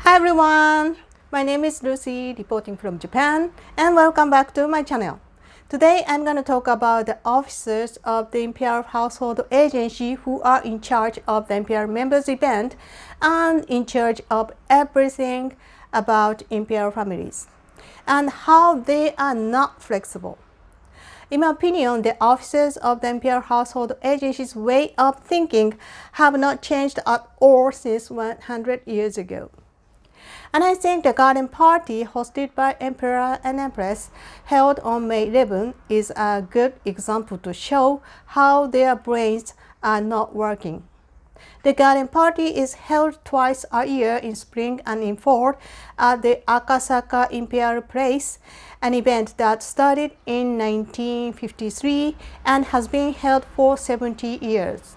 Hi everyone! My name is Lucy, reporting from Japan, and welcome back to my channel. Today I'm going to talk about the officers of the Imperial Household Agency who are in charge of the Imperial Members event and in charge of everything about Imperial families, and how they are not flexible. In my opinion, the officers of the Imperial Household Agency's way of thinking have not changed at all since 100 years ago. And I think the garden party hosted by Emperor and Empress held on May 11 is a good example to show how their brains are not working. The garden party is held twice a year in spring and in fall at the Akasaka Imperial Place, an event that started in 1953 and has been held for 70 years.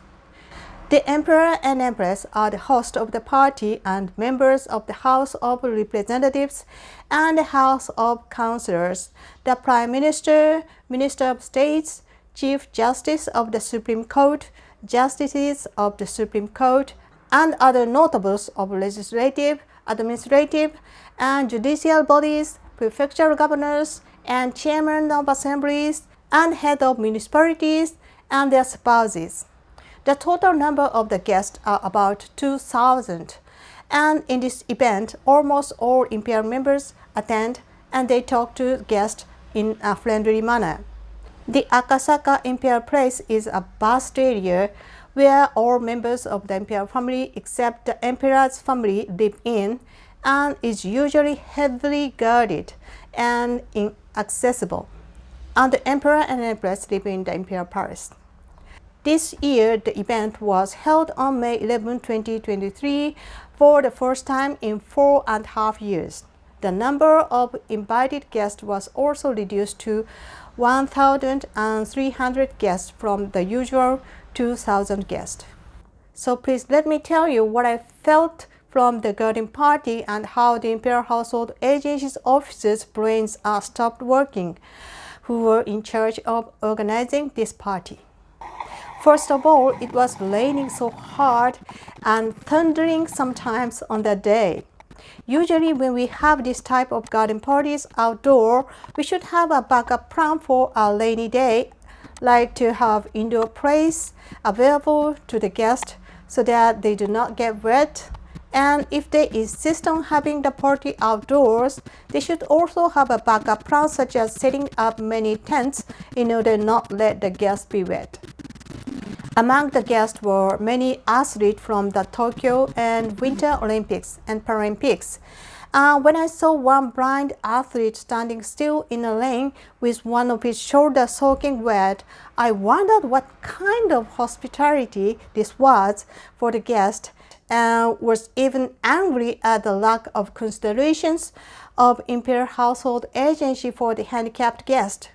The Emperor and Empress are the host of the party and members of the House of Representatives and the House of Councillors, the Prime Minister, Minister of States, Chief Justice of the Supreme Court, Justices of the Supreme Court, and other notables of legislative, administrative, and judicial bodies, prefectural governors, and chairmen of assemblies, and head of municipalities, and their spouses. The total number of the guests are about 2,000, and in this event, almost all Imperial members attend and they talk to guests in a friendly manner. The Akasaka Imperial Place is a vast area where all members of the Imperial family except the Emperor's family live in, and is usually heavily guarded and inaccessible. And the Emperor and Empress live in the Imperial Palace. This year, the event was held on May 11, 2023 for the first time in 4.5 years. The number of invited guests was also reduced to 1,300 guests from the usual 2,000 guests. So please let me tell you what I felt from the garden party and how the Imperial Household Agency's officers' brains are stopped working, who were in charge of organizing this party. First of all, it was raining so hard and thundering sometimes on that day. Usually when we have this type of garden parties outdoor, we should have a backup plan for a rainy day, like to have indoor place available to the guests so that they do not get wet. And if they insist on having the party outdoors, they should also have a backup plan such as setting up many tents in order not to let the guests be wet. Among the guests were many athletes from the Tokyo and Winter Olympics and Paralympics. When I saw one blind athlete standing still in a lane with one of his shoulders soaking wet, I wondered what kind of hospitality this was for the guest, and was even angry at the lack of considerations of Imperial Household Agency for the handicapped guest.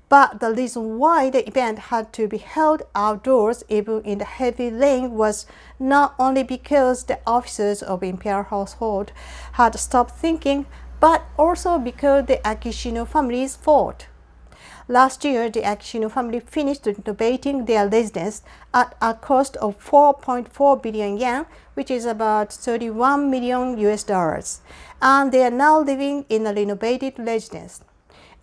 But the reason why the event had to be held outdoors even in the heavy rain was not only because the officers of Imperial Household had stopped thinking, but also because the Akishino family's fault. Last year, the Akishino family finished renovating their residence at a cost of 4.4 billion yen, which is about 31 million US dollars, and they are now living in a renovated residence.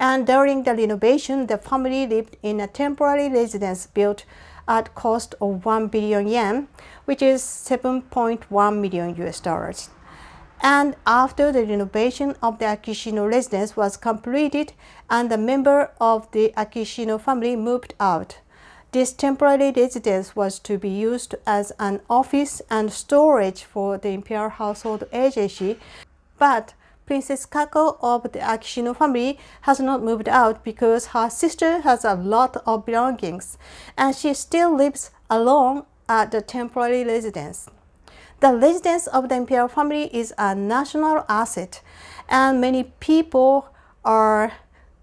And during the renovation, the family lived in a temporary residence built at cost of 1 billion yen, which is 7.1 million US dollars. And after the renovation of the Akishino residence was completed and the member of the Akishino family moved out, this temporary residence was to be used as an office and storage for the Imperial Household Agency, but Princess Kako of the Akishino family has not moved out because her sister has a lot of belongings and she still lives alone at the temporary residence. The residence of the Imperial family is a national asset, and many people are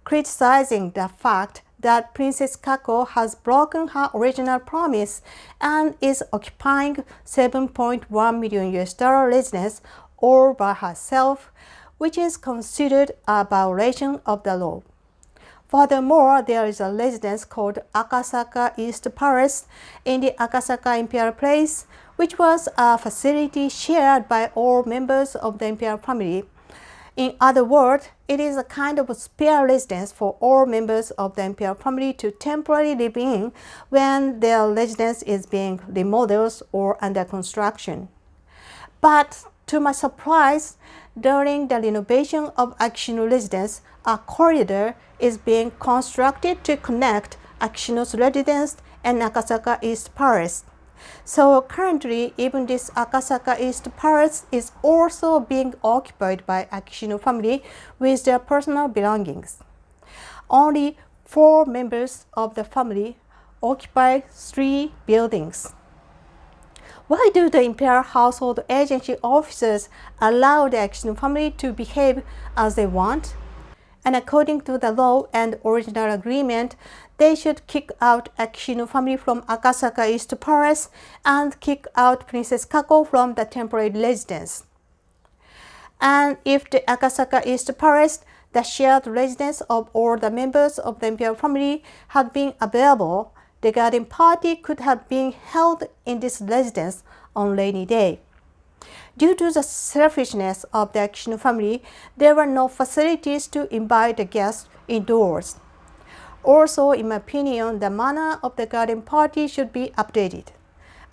criticizing the fact that Princess Kako has broken her original promise and is occupying 7.1 million US dollar residence all by herself, which is considered a violation of the law. Furthermore, there is a residence called Akasaka East Palace in the Akasaka Imperial Place, which was a facility shared by all members of the imperial family. In other words, it is a kind of a spare residence for all members of the imperial family to temporarily live in when their residence is being remodeled or under construction. But to my surprise, during the renovation of Akishino residence, a corridor is being constructed to connect Akishino's residence and Akasaka East Palace. So currently, even this Akasaka East Palace is also being occupied by Akishino family with their personal belongings. Only 4 members of the family occupy 3 buildings. Why do the Imperial Household Agency officers allow the Akishino family to behave as they want? And according to the law and original agreement, they should kick out Akishino family from Akasaka East Palace and kick out Princess Kako from the temporary residence. And if the Akasaka East Palace, the shared residence of all the members of the imperial family, had been available, the garden party could have been held in this residence on rainy day. Due to the selfishness of the Akishino family, there were no facilities to invite the guests indoors. Also, in my opinion, the manner of the garden party should be updated.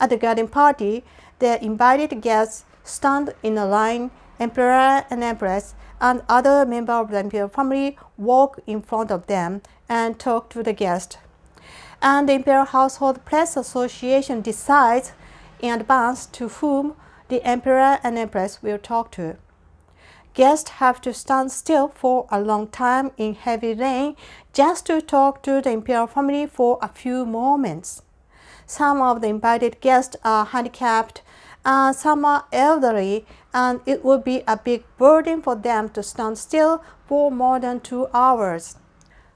At the garden party, the invited guests stand in a line, emperor and empress and other members of the imperial family walk in front of them and talk to the guest. And the Imperial Household Press Association decides in advance to whom the emperor and empress will talk to. Guests have to stand still for a long time in heavy rain just to talk to the imperial family for a few moments. Some of the invited guests are handicapped and some are elderly, and it would be a big burden for them to stand still for more than 2 hours.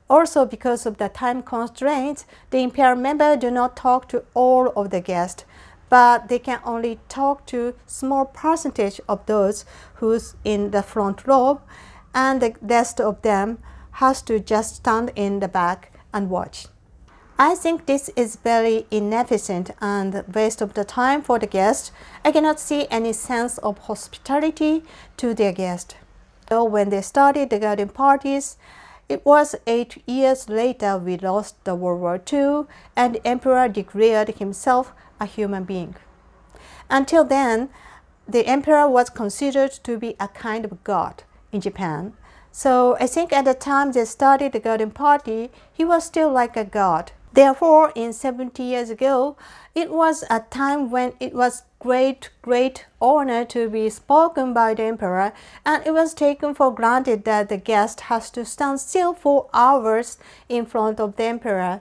Also, because of the time constraints, the imperial members do not talk to all of the guests, but they can only talk to small percentage of those who's in the front row, and the rest of them has to just stand in the back and watch. I think this is very inefficient and waste of the time for the guests. I cannot see any sense of hospitality to their guests. So when they started the garden parties, it was 8 years later we lost the World War II and the emperor declared himself a human being. Until then, the emperor was considered to be a kind of god in Japan. So I think at the time they started the garden party, he was still like a god. Therefore, in 70 years ago, it was a time when it was great honor to be spoken by the emperor, and it was taken for granted that the guest has to stand still for hours in front of the emperor.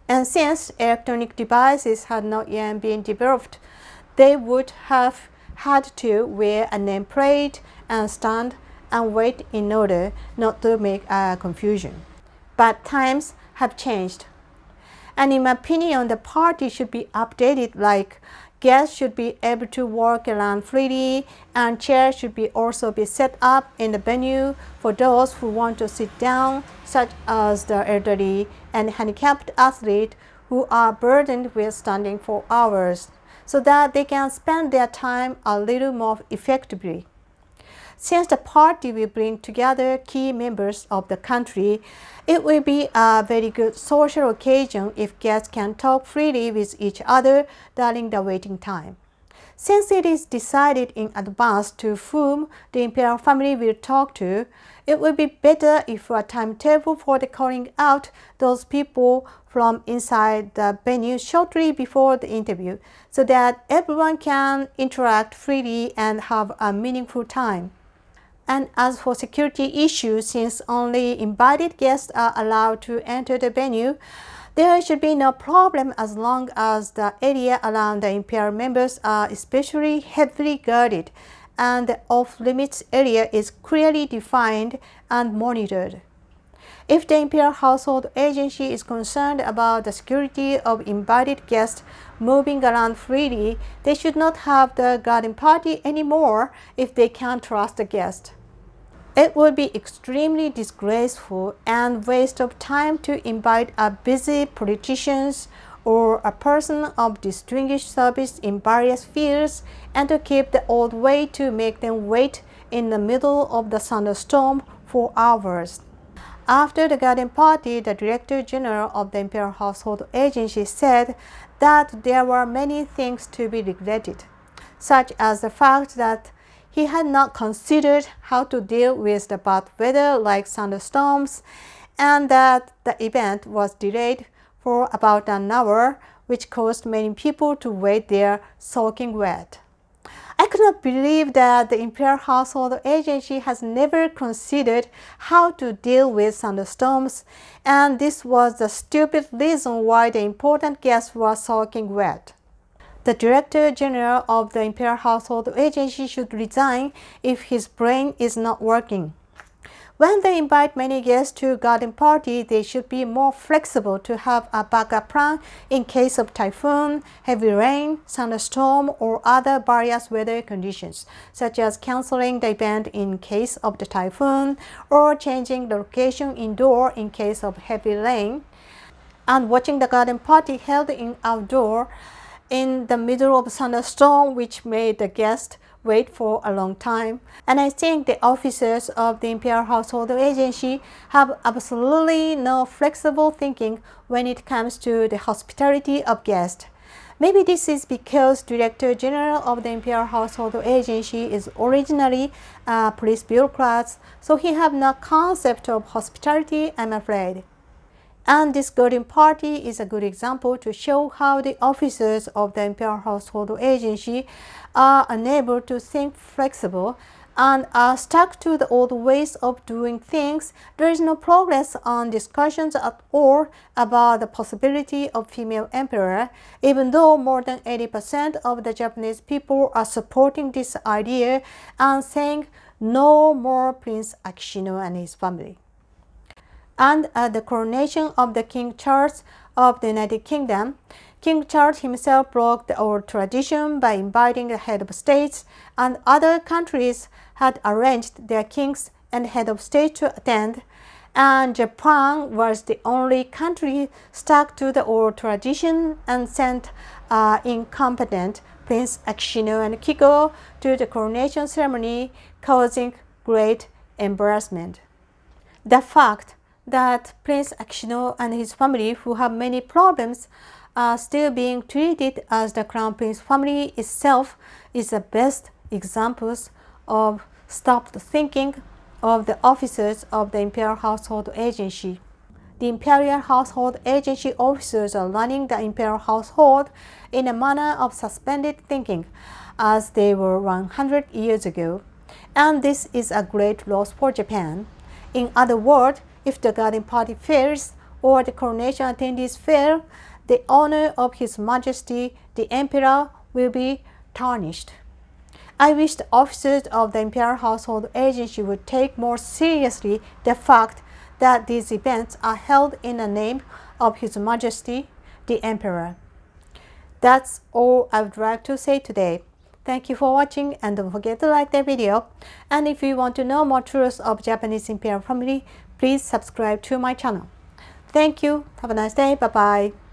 And since electronic devices had not yet been developed, they would have had to wear a nameplate and stand and wait in order not to make a confusion. But times have changed. And in my opinion, the party should be updated, like guests should be able to walk around freely and chairs should also be set up in the venue for those who want to sit down, such as the elderly and handicapped athletes who are burdened with standing for hours, so that they can spend their time a little more effectively. Since the party will bring together key members of the country, it will be a very good social occasion if guests can talk freely with each other during the waiting time. Since it is decided in advance to whom the imperial family will talk to, it would be better if a timetable for the calling out those people from inside the venue shortly before the interview, so that everyone can interact freely and have a meaningful time. And as for security issues, since only invited guests are allowed to enter the venue, there should be no problem as long as the area around the imperial members are especially heavily guarded and the off-limits area is clearly defined and monitored. If the Imperial Household Agency is concerned about the security of invited guests moving around freely, they should not have the garden party anymore if they can't trust the guest. It would be extremely disgraceful and waste of time to invite a busy politicians or a person of distinguished service in various fields and to keep the old way to make them wait in the middle of the thunderstorm for hours. After the garden party, the Director General of the Imperial Household Agency said that there were many things to be regretted, such as the fact that he had not considered how to deal with the bad weather like thunderstorms, and that the event was delayed for about an hour, which caused many people to wait there soaking wet. I could not believe that the Imperial Household Agency has never considered how to deal with thunderstorms, and this was the stupid reason why the important guests were soaking wet. The Director General of the Imperial Household Agency should resign if his brain is not working. When they invite many guests to a garden party, they should be more flexible to have a backup plan in case of typhoon, heavy rain, thunderstorm, or other various weather conditions, such as canceling the event in case of the typhoon or changing the location indoor in case of heavy rain, and watching the garden party held in outdoor in the middle of a thunderstorm, which made the guests wait for a long time. And I think the officers of the Imperial Household Agency have absolutely no flexible thinking when it comes to the hospitality of guests. Maybe this is because Director General of the Imperial Household Agency is originally a police bureaucrat, so he have no concept of hospitality, I'm afraid. And this garden party is a good example to show how the officers of the Imperial Household Agency are unable to think flexible and are stuck to the old ways of doing things. There is no progress on discussions at all about the possibility of female emperor, even though more than 80% of the Japanese people are supporting this idea and saying no more Prince Akishino and his family. And at the coronation of the King Charles of the United Kingdom, King Charles himself broke the old tradition by inviting the head of states, and other countries had arranged their kings and head of state to attend, and Japan was the only country stuck to the old tradition and sent incompetent Prince Akishino and Kiko to the coronation ceremony, causing great embarrassment. The fact that Prince Akishino and his family, who have many problems, are still being treated as the Crown Prince family itself is the best examples of stopped thinking of the officers of the Imperial Household Agency. The Imperial Household Agency officers are running the Imperial Household in a manner of suspended thinking, as they were 100 years ago, and this is a great loss for Japan. In other words, if the garden party fails or the coronation attendees fail, the honor of His Majesty the Emperor will be tarnished. I wish the officers of the Imperial Household Agency would take more seriously the fact that these events are held in the name of His Majesty the Emperor. That's all I would like to say today. Thank you for watching, and don't forget to like the video. And if you want to know more truths of Japanese imperial family, please subscribe to my channel. Thank you. Have a nice day. Bye-bye.